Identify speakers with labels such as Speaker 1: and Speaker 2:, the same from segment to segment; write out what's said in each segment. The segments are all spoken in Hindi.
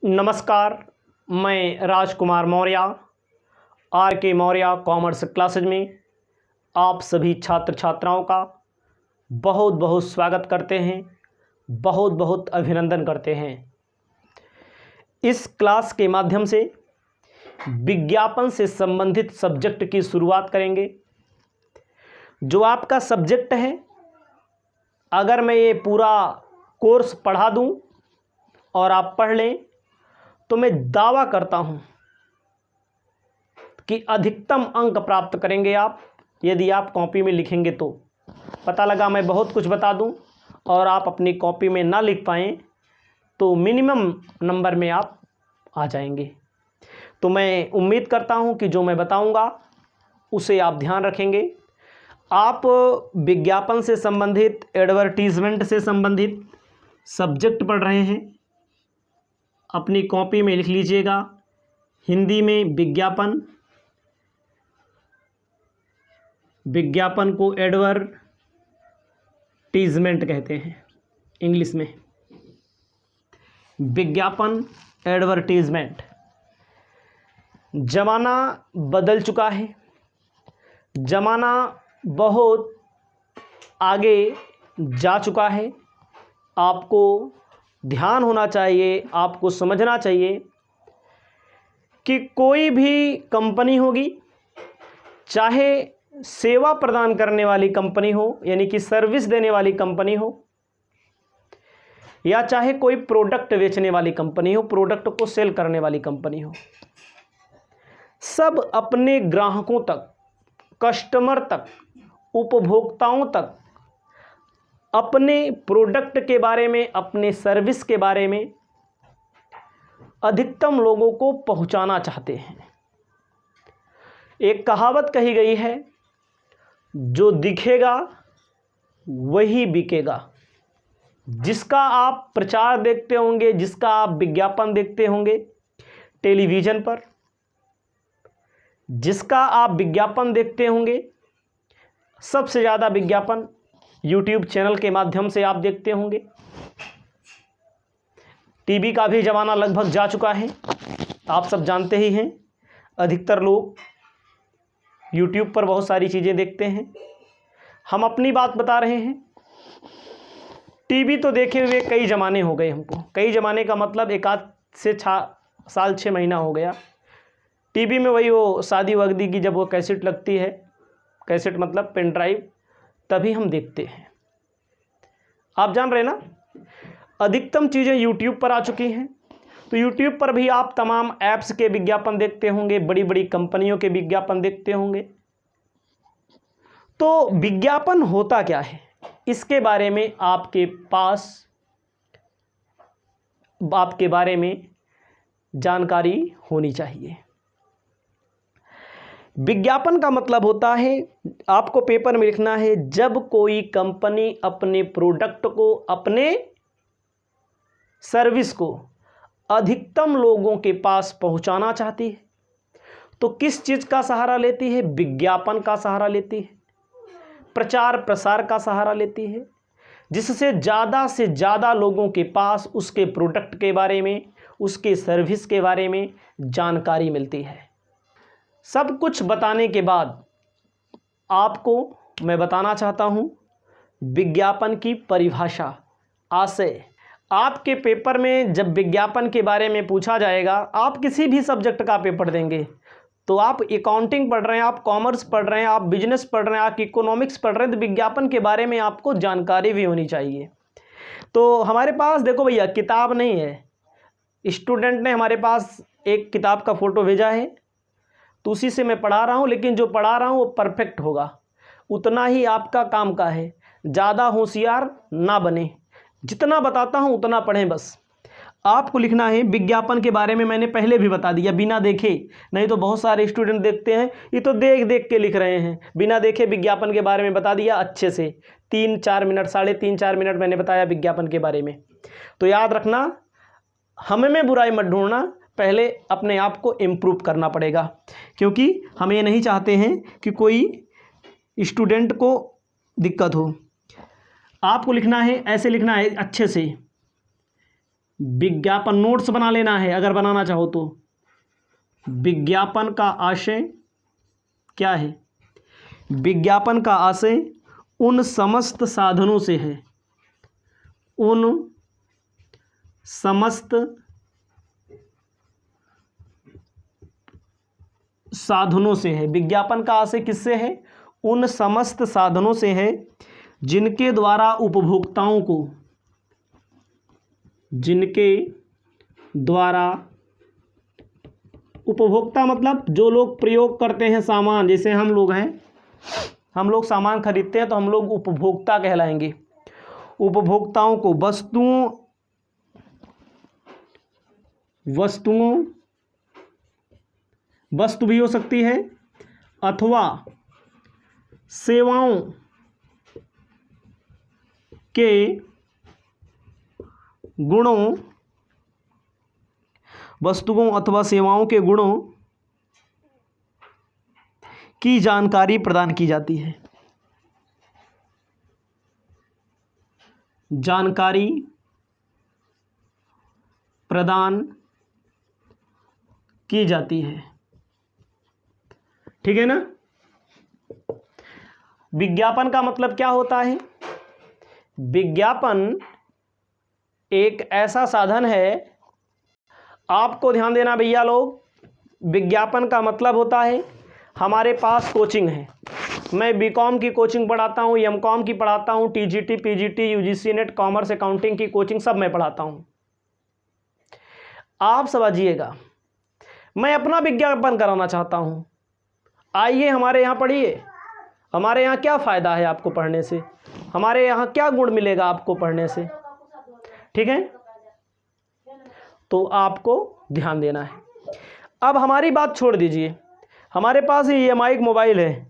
Speaker 1: नमस्कार। मैं राजकुमार मौर्य आर के मौर्य कॉमर्स क्लासेज में आप सभी छात्र छात्राओं का बहुत बहुत स्वागत करते हैं, बहुत बहुत अभिनंदन करते हैं। इस क्लास के माध्यम से विज्ञापन से संबंधित सब्जेक्ट की शुरुआत करेंगे। जो आपका सब्जेक्ट है, अगर मैं ये पूरा कोर्स पढ़ा दूं और आप पढ़ लें तो मैं दावा करता हूं कि अधिकतम अंक प्राप्त करेंगे आप, यदि आप कॉपी में लिखेंगे तो। पता लगा मैं बहुत कुछ बता दूं और आप अपनी कॉपी में ना लिख पाएँ तो मिनिमम नंबर में आप आ जाएंगे। तो मैं उम्मीद करता हूं कि जो मैं बताऊंगा उसे आप ध्यान रखेंगे। आप विज्ञापन से संबंधित, एडवर्टीजमेंट से संबंधित सब्जेक्ट पढ़ रहे हैं, अपनी कॉपी में लिख लीजिएगा। हिंदी में विज्ञापन, विज्ञापन को एडवर्टीजमेंट कहते हैं इंग्लिश में। विज्ञापन, एडवर्टीजमेंट। ज़माना बदल चुका है, ज़माना बहुत आगे जा चुका है। आपको ध्यान होना चाहिए, आपको समझना चाहिए कि कोई भी कंपनी होगी, चाहे सेवा प्रदान करने वाली कंपनी हो, यानी कि सर्विस देने वाली कंपनी हो, या चाहे कोई प्रोडक्ट बेचने वाली कंपनी हो, प्रोडक्ट को सेल करने वाली कंपनी हो, सब अपने ग्राहकों तक, कस्टमर तक, उपभोक्ताओं तक अपने प्रोडक्ट के बारे में, अपने सर्विस के बारे में अधिकतम लोगों को पहुंचाना चाहते हैं। एक कहावत कही गई है, जो दिखेगा वही बिकेगा। जिसका आप प्रचार देखते होंगे, जिसका आप विज्ञापन देखते होंगे टेलीविज़न पर, जिसका आप विज्ञापन देखते होंगे, सबसे ज़्यादा विज्ञापन यूट्यूब चैनल के माध्यम से आप देखते होंगे। टीवी का भी ज़माना लगभग जा चुका है, आप सब जानते ही हैं। अधिकतर लोग यूट्यूब पर बहुत सारी चीज़ें देखते हैं। हम अपनी बात बता रहे हैं। टीवी तो देखे हुए कई ज़माने हो गए हमको। कई ज़माने का मतलब 1 से 6 साल 6 महीना हो गया। टीवी में वही वो शादी वगदी की जब वो कैसेट लगती है, कैसेट मतलब पेन ड्राइव, तभी हम देखते हैं। आप जान रहे ना, अधिकतम चीज़ें यूट्यूब पर आ चुकी हैं। तो यूट्यूब पर भी आप तमाम ऐप्स के विज्ञापन देखते होंगे, बड़ी बड़ी कंपनियों के विज्ञापन देखते होंगे। तो विज्ञापन होता क्या है, इसके बारे में आपके बारे में जानकारी होनी चाहिए। विज्ञापन का मतलब होता है, आपको पेपर में लिखना है, जब कोई कंपनी अपने प्रोडक्ट को, अपने सर्विस को अधिकतम लोगों के पास पहुंचाना चाहती है तो किस चीज़ का सहारा लेती है? विज्ञापन का सहारा लेती है, प्रचार प्रसार का सहारा लेती है, जिससे ज़्यादा से ज़्यादा लोगों के पास उसके प्रोडक्ट के बारे में, उसके सर्विस के बारे में जानकारी मिलती है। सब कुछ बताने के बाद आपको मैं बताना चाहता हूं विज्ञापन की परिभाषा, आशय। आपके पेपर में जब विज्ञापन के बारे में पूछा जाएगा, आप किसी भी सब्जेक्ट का पेपर देंगे, तो आप अकाउंटिंग पढ़ रहे हैं, आप कॉमर्स पढ़ रहे हैं, आप बिजनेस पढ़ रहे हैं, आप इकोनॉमिक्स पढ़ रहे हैं, तो विज्ञापन के बारे में आपको जानकारी भी होनी चाहिए। तो हमारे पास देखो भैया, किताब नहीं है। स्टूडेंट ने हमारे पास एक किताब का फ़ोटो भेजा है, तो उसी से मैं पढ़ा रहा हूँ, लेकिन जो पढ़ा रहा हूँ वो परफेक्ट होगा। उतना ही आपका काम का है, ज़्यादा होशियार ना बने। जितना बताता हूँ उतना पढ़ें बस। आपको लिखना है विज्ञापन के बारे में, मैंने पहले भी बता दिया, बिना देखे। नहीं तो बहुत सारे स्टूडेंट देखते हैं, ये तो देख देख के लिख रहे हैं, बिना देखे विज्ञापन के बारे में बता दिया अच्छे से। 3-4 मिनट, 3.5-4 मिनट मैंने बताया विज्ञापन के बारे में। तो याद रखना, हमें में बुराई मत ढूंढना, पहले अपने आप को इम्प्रूव करना पड़ेगा, क्योंकि हम ये नहीं चाहते हैं कि कोई स्टूडेंट को दिक्कत हो। आपको लिखना है, ऐसे लिखना है अच्छे से, विज्ञापन नोट्स बना लेना है अगर बनाना चाहो तो। विज्ञापन का आशय क्या है? विज्ञापन का आशय उन समस्त साधनों से है, उन समस्त साधनों से है। विज्ञापन का आशय किससे है? उन समस्त साधनों से है जिनके द्वारा उपभोक्ताओं को, जिनके द्वारा, उपभोक्ता मतलब जो लोग प्रयोग करते हैं सामान, जैसे हम लोग हैं, हम लोग सामान खरीदते हैं तो हम लोग उपभोक्ता कहलाएंगे। उपभोक्ताओं को वस्तु भी हो सकती है अथवा सेवाओं के गुणों, वस्तुओं अथवा सेवाओं के गुणों की जानकारी प्रदान की जाती है। जानकारी प्रदान की जाती है, ठीक है ना। विज्ञापन का मतलब क्या होता है? विज्ञापन एक ऐसा साधन है, आपको ध्यान देना भैया लोग। विज्ञापन का मतलब होता है हमारे पास कोचिंग है, मैं बीकॉम की कोचिंग पढ़ाता हूँ, एमकॉम की पढ़ाता हूँ, TGT, PGT, UGC net, commerce, accounting की कोचिंग सब मैं पढ़ाता हूँ। आप समझिएगा, मैं अपना विज्ञापन कराना चाहता हूँ, आइए हमारे यहाँ पढ़िए। हमारे यहाँ क्या फ़ायदा है आपको पढ़ने से, हमारे यहाँ क्या गुण मिलेगा आपको पढ़ने से, ठीक है। तो आपको ध्यान देना है। अब हमारी बात छोड़ दीजिए, हमारे पास ही EMI मोबाइल है,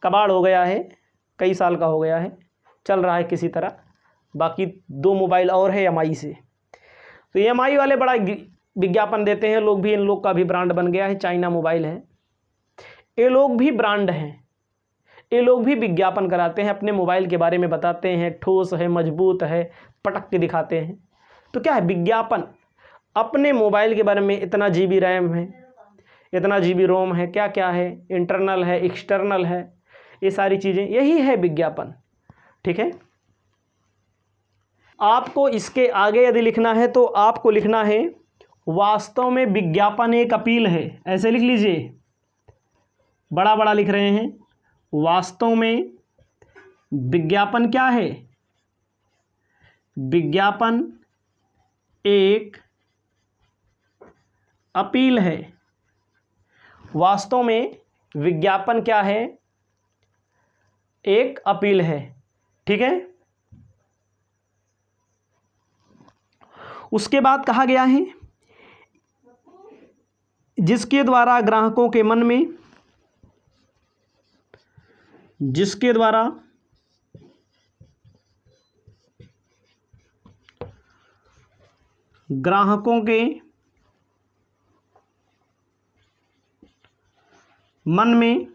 Speaker 1: कबाड़ हो गया है, कई साल का हो गया है, चल रहा है किसी तरह। बाकी 2 मोबाइल और है EMI से। तो EMI वाले बड़ा विज्ञापन देते हैं, लोग भी, इन लोग का भी ब्रांड बन गया है, चाइना मोबाइल है, ये लोग भी ब्रांड हैं, ये लोग भी विज्ञापन कराते हैं, अपने मोबाइल के बारे में बताते हैं, ठोस है, मजबूत है, पटक के दिखाते हैं। तो क्या है विज्ञापन? अपने मोबाइल के बारे में, इतना GB रैम है, इतना GB रोम है, क्या क्या है, इंटरनल है, एक्सटर्नल है, ये सारी चीज़ें, यही है विज्ञापन, ठीक है। आपको इसके आगे यदि लिखना है तो आपको लिखना है वास्तव में विज्ञापन एक अपील है, ऐसे लिख लीजिए, बड़ा बड़ा लिख रहे हैं। वास्तव में विज्ञापन क्या है? विज्ञापन एक अपील है। वास्तव में विज्ञापन क्या है? एक अपील है, ठीक है। उसके बाद कहा गया है जिसके द्वारा ग्राहकों के मन में, जिसके द्वारा ग्राहकों के मन में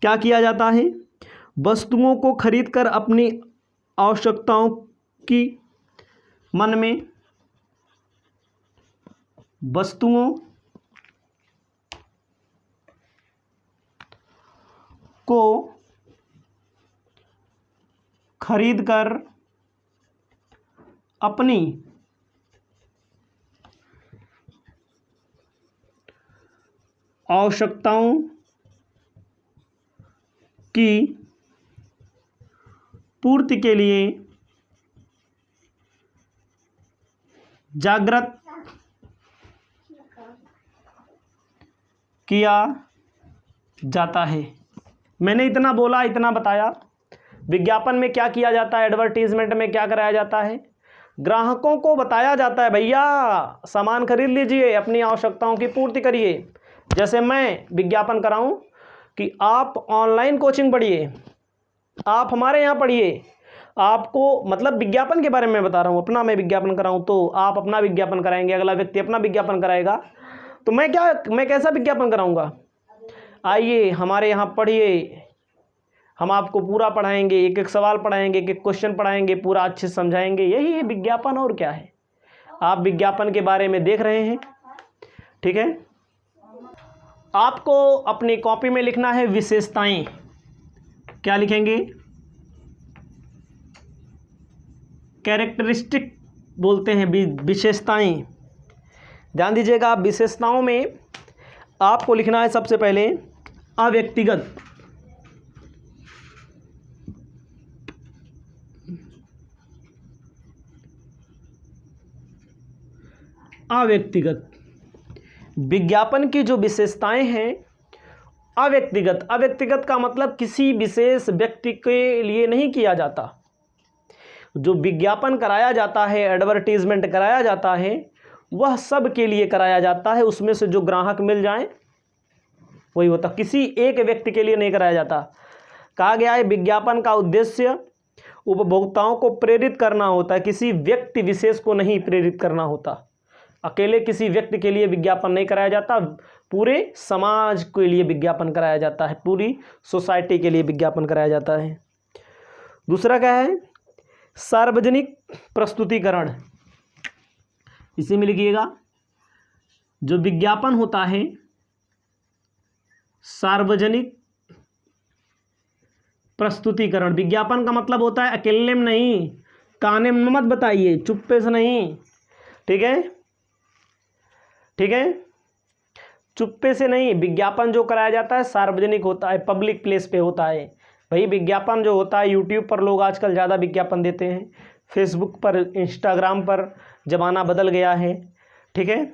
Speaker 1: क्या किया जाता है? वस्तुओं को खरीदकर अपनी आवश्यकताओं की, मन में वस्तुओं को खरीदकर अपनी आवश्यकताओं की पूर्ति के लिए जागृत किया जाता है। मैंने इतना बोला, इतना बताया। विज्ञापन में क्या किया जाता है? एडवर्टीजमेंट में क्या कराया जाता है? ग्राहकों को बताया जाता है भैया सामान खरीद लीजिए, अपनी आवश्यकताओं की पूर्ति करिए। जैसे मैं विज्ञापन कराऊं कि आप ऑनलाइन कोचिंग पढ़िए, आप हमारे यहाँ पढ़िए, आपको मतलब विज्ञापन के बारे में बता रहा हूँ। अपना मैं विज्ञापन कराऊं तो आप अपना विज्ञापन कराएंगे, अगला व्यक्ति अपना विज्ञापन कराएगा, तो मैं कैसा विज्ञापन कराऊंगा? आइए हमारे यहाँ पढ़िए, हम आपको पूरा पढ़ाएंगे, एक एक सवाल पढ़ाएंगे, एक एक क्वेश्चन पढ़ाएंगे, पूरा अच्छे से समझाएंगे। यही है विज्ञापन, और क्या है। आप विज्ञापन के बारे में देख रहे हैं, ठीक है। आपको अपनी कॉपी में लिखना है विशेषताएं। क्या लिखेंगे? कैरेक्टरिस्टिक बोलते हैं, विशेषताएं। ध्यान दीजिएगा, विशेषताओं में आपको लिखना है सबसे पहले अव्यक्तिगत। अव्यक्तिगत विज्ञापन की जो विशेषताएं हैं, अव्यक्तिगत। अव्यक्तिगत का मतलब किसी विशेष व्यक्ति के लिए नहीं किया जाता। जो विज्ञापन कराया जाता है, एडवर्टीजमेंट कराया जाता है, वह सब के लिए कराया जाता है। उसमें से जो ग्राहक मिल जाए वही होता, किसी एक व्यक्ति के लिए नहीं कराया जाता। कहा गया है विज्ञापन का उद्देश्य उपभोक्ताओं को प्रेरित करना होता है, किसी व्यक्ति विशेष को नहीं प्रेरित करना होता। अकेले किसी व्यक्ति के लिए विज्ञापन नहीं कराया जाता, पूरे समाज के लिए विज्ञापन कराया जाता है, पूरी सोसाइटी के लिए विज्ञापन कराया जाता है। दूसरा क्या है? सार्वजनिक प्रस्तुतिकरण। इसी में लिखिएगा, जो विज्ञापन होता है सार्वजनिक प्रस्तुतिकरण। विज्ञापन का मतलब होता है अकेले में नहीं, काने में मत बताइए, चुप्पे से नहीं, ठीक है, ठीक है, चुप्पे से नहीं। विज्ञापन जो कराया जाता है सार्वजनिक होता है, पब्लिक प्लेस पे होता है। भाई विज्ञापन जो होता है, यूट्यूब पर लोग आजकल ज़्यादा विज्ञापन देते हैं, फेसबुक पर, इंस्टाग्राम पर ज़माना बदल गया है, ठीक है।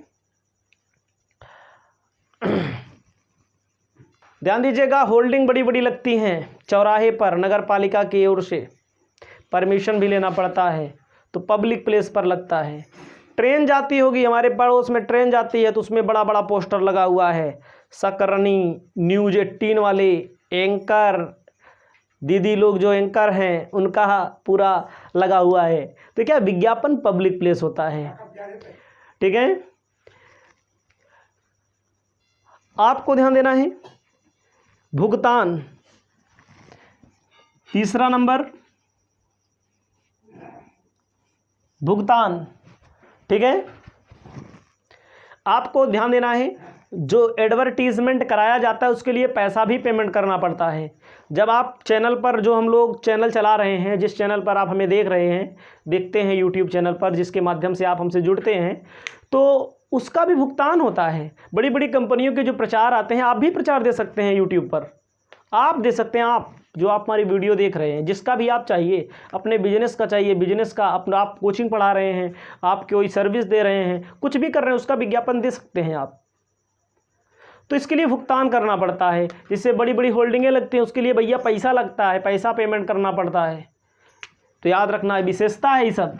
Speaker 1: ध्यान दीजिएगा, होल्डिंग बड़ी बड़ी लगती हैं चौराहे पर, नगर पालिका की ओर से परमिशन भी लेना पड़ता है, तो पब्लिक प्लेस पर लगता है। ट्रेन जाती होगी, हमारे पड़ोस में ट्रेन जाती है तो उसमें बड़ा बड़ा पोस्टर लगा हुआ है, सकरनी, न्यूज़ 18 वाले एंकर दीदी लोग जो एंकर हैं उनका पूरा लगा हुआ है। तो क्या विज्ञापन पब्लिक प्लेस होता है, ठीक है। आपको ध्यान देना है भुगतान। तीसरा नंबर भुगतान, ठीक है। आपको ध्यान देना है, जो एडवर्टीजमेंट कराया जाता है उसके लिए पैसा भी पेमेंट करना पड़ता है। जब आप चैनल पर, जो हम लोग चैनल चला रहे हैं, जिस चैनल पर आप हमें देख रहे हैं, देखते हैं यूट्यूब चैनल पर, जिसके माध्यम से आप हमसे जुड़ते हैं, तो उसका भी भुगतान होता है। बड़ी बड़ी कंपनियों के जो प्रचार आते हैं, आप भी प्रचार दे सकते हैं यूट्यूब पर, आप दे सकते हैं। आप जो आप हमारी वीडियो देख रहे हैं, जिसका भी आप चाहिए, अपने बिजनेस का चाहिए, बिजनेस का, अपना आप कोचिंग पढ़ा रहे हैं, आप कोई सर्विस दे रहे हैं, कुछ भी कर रहे हैं, उसका विज्ञापन दे सकते हैं आप। तो इसके लिए भुगतान करना पड़ता है। जिससे बड़ी बड़ी होल्डिंगें लगती हैं, उसके लिए भैया पैसा लगता है, पैसा पेमेंट करना पड़ता है। तो याद रखना है, विशेषता है ये सब।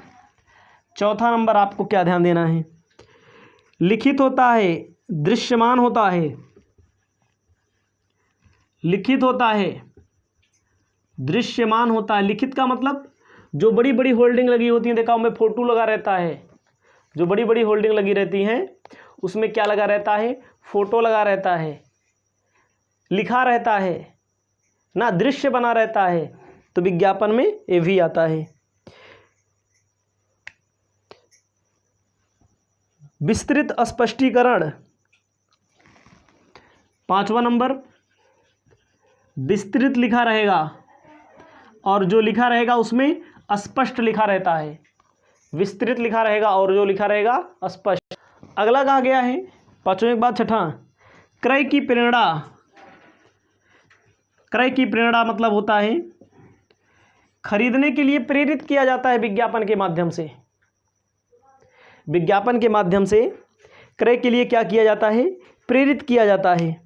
Speaker 1: चौथा नंबर आपको क्या ध्यान देना है? लिखित होता है, दृश्यमान होता है। लिखित होता है, दृश्यमान होता है। लिखित का मतलब जो बड़ी बड़ी होल्डिंग लगी होती है, देखा उनमें फोटो लगा रहता है। जो बड़ी बड़ी होल्डिंग लगी रहती हैं उसमें क्या लगा रहता है? फोटो लगा रहता है, लिखा रहता है ना, दृश्य बना रहता है। तो विज्ञापन में ये भी आता है। विस्तृत स्पष्टीकरण। पांचवा नंबर, विस्तृत लिखा रहेगा और जो लिखा रहेगा उसमें स्पष्ट लिखा रहता है। विस्तृत लिखा रहेगा और जो लिखा रहेगा स्पष्ट। अगला कहा गया है, पांचवें के बाद छठा, क्रय की प्रेरणा। क्रय की प्रेरणा मतलब होता है खरीदने के लिए प्रेरित किया जाता है विज्ञापन के माध्यम से। विज्ञापन के माध्यम से क्रय के लिए क्या किया जाता है? प्रेरित किया जाता है।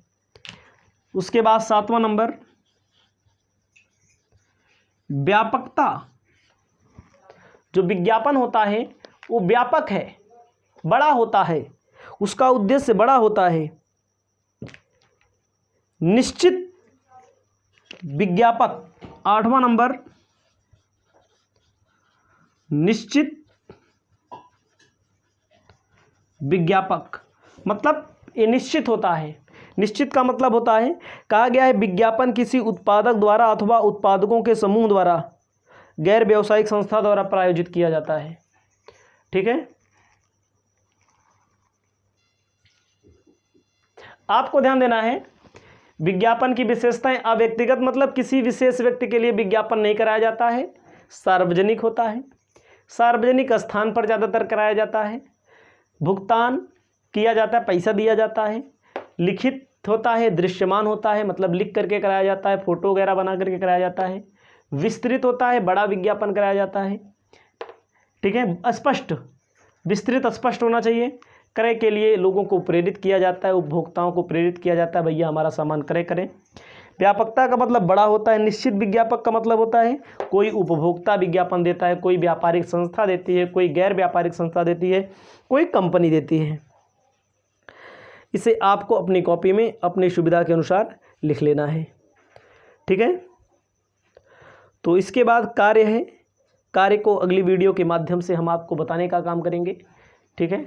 Speaker 1: उसके बाद सातवां नंबर, व्यापकता। जो विज्ञापन होता है वो व्यापक है, बड़ा होता है, उसका उद्देश्य बड़ा होता है। निश्चित विज्ञापक। आठवां नंबर, निश्चित विज्ञापक मतलब ये निश्चित होता है। निश्चित का मतलब होता है, कहा गया है विज्ञापन किसी उत्पादक द्वारा अथवा उत्पादकों के समूह द्वारा गैर व्यावसायिक संस्था द्वारा प्रायोजित किया जाता है। ठीक है, आपको ध्यान देना है विज्ञापन की विशेषताएं। अव्यक्तिगत मतलब किसी विशेष व्यक्ति के लिए विज्ञापन नहीं कराया जाता है। सार्वजनिक होता है, सार्वजनिक स्थान पर ज़्यादातर कराया जाता है। भुगतान किया जाता है, पैसा दिया जाता है। लिखित होता है, दृश्यमान होता है, मतलब लिख करके कराया जाता है, फोटो वगैरह बना करके कराया जाता है। विस्तृत होता है, बड़ा विज्ञापन कराया जाता है। ठीक है, स्पष्ट, विस्तृत स्पष्ट होना चाहिए। क्रय के लिए लोगों को प्रेरित किया जाता है, उपभोक्ताओं को प्रेरित किया जाता है, भैया हमारा सामान क्रय करें। व्यापकता का मतलब बड़ा होता है। निश्चित विज्ञापक का मतलब होता है कोई उपभोक्ता विज्ञापन देता है, कोई व्यापारिक संस्था देती है, कोई गैर व्यापारिक संस्था देती है, कोई कंपनी देती है। इसे आपको अपनी कॉपी में अपनी सुविधा के अनुसार लिख लेना है। ठीक है, तो इसके बाद कार्य है। कार्य को अगली वीडियो के माध्यम से हम आपको बताने का काम करेंगे। ठीक है।